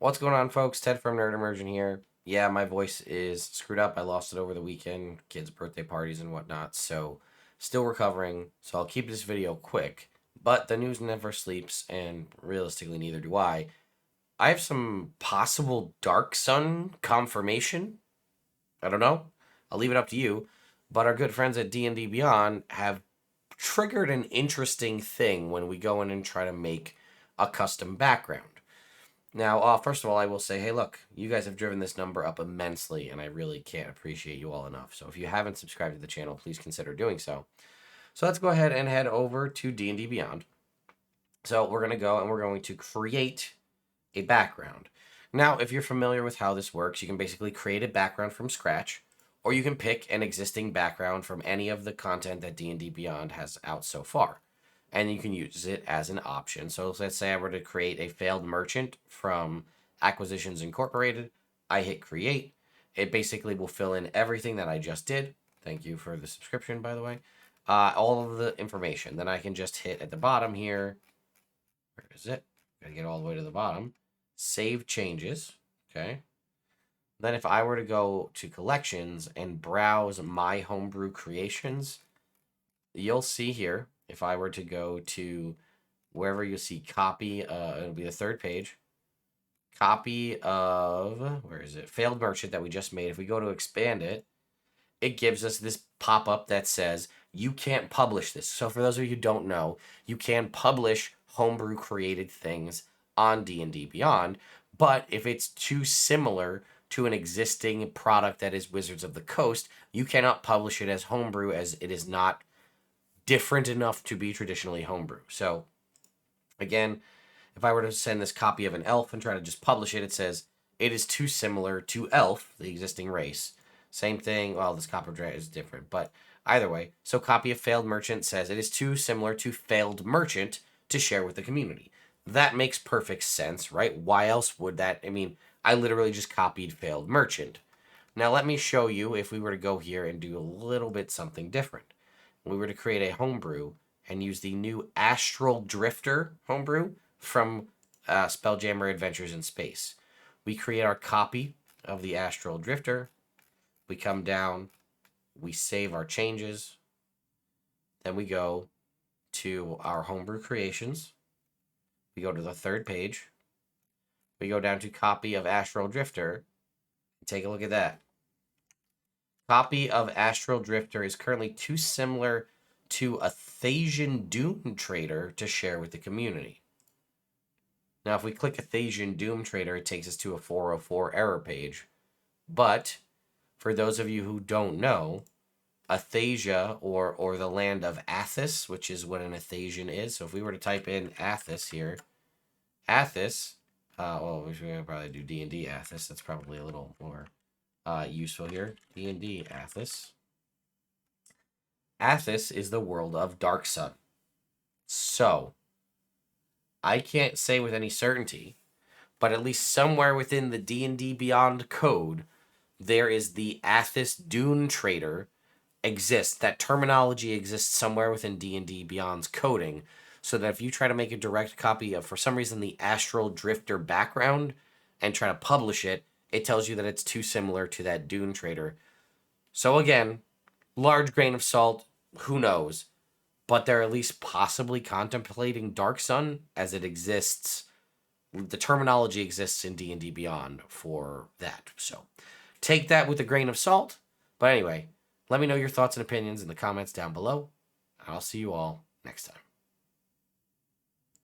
What's going on, folks? Ted from Immersion here. Yeah, my voice is screwed up. I lost it over the weekend, kids' birthday parties and whatnot, so still recovering. So I'll keep this video quick, but the news never sleeps, and realistically, neither do I. I have some possible Dark Sun confirmation. I don't know. I'll leave it up to you. But our good friends at D&D Beyond have triggered an interesting thing when we go in and try to make a custom background. Now, first of all, I will say, hey, look, you guys have driven this number up immensely, and I really can't appreciate you all enough. So if you haven't subscribed to the channel, please consider doing so. So let's go ahead and head over to D&D Beyond. So we're going to go and we're going to create a background. Now, if you're familiar with how this works, you can basically create a background from scratch, or you can pick an existing background from any of the content that D&D Beyond has out so far, and you can use it as an option. So let's say I were to create a failed merchant from Acquisitions Incorporated. I hit create. It basically will fill in everything that I just did. Thank you for the subscription, by the way. All of the information. Then I can just hit at the bottom here. Where is it? Gotta get all the way to the bottom. Save changes. Okay. Then if I were to go to collections and browse my homebrew creations, you'll see here, if I were to go to wherever you see copy, it'll be the third page. Copy of, where is it? Failed merchant that we just made. If we go to expand it, it gives us this pop-up that says, you can't publish this. So for those of you who don't know, you can publish homebrew created things on D&D Beyond, but if it's too similar to an existing product that is Wizards of the Coast, you cannot publish it as homebrew, as it is not different enough to be traditionally homebrew. So again, if I were to send this copy of an elf and try to just publish it, it says it is too similar to elf, the existing race. Same thing. Well, this copper dragon is different, but either way. So copy of failed merchant says it is too similar to failed merchant to share with the community. That makes perfect sense, right? Why else would that? I mean, I literally just copied failed merchant. Now let me show you if we were to go here and do a little bit something different. We were to create a homebrew and use the new Astral Drifter homebrew from Spelljammer Adventures in Space. We create our copy of the Astral Drifter. We come down, we save our changes. Then we go to our homebrew creations. We go to the third page. We go down to copy of Astral Drifter. Take a look at that. Copy of Astral Drifter is currently too similar to a Thasian Doom Trader to share with the community. Now, if we click a Thasian Doom Trader, it takes us to a 404 error page. But for those of you who don't know, Athasia, or the land of Athos, which is what an Athasian is. So if we were to type in Athos here, Athos, well, we should probably do D&D Athos. That's probably a little more useful here. D&D Athos. Athos is the world of Dark Sun. So I can't say with any certainty, but at least somewhere within the D&D Beyond code, there is the Athos Dune Trader exists. That terminology exists somewhere within D&D Beyond's coding, so that if you try to make a direct copy of, for some reason, the Astral Drifter background and try to publish it, it tells you that it's too similar to that Dune Trader. So again, large grain of salt, who knows? But they're at least possibly contemplating Dark Sun as it exists. The terminology exists in D&D Beyond for that. So take that with a grain of salt. But anyway, let me know your thoughts and opinions in the comments down below. I'll see you all next time.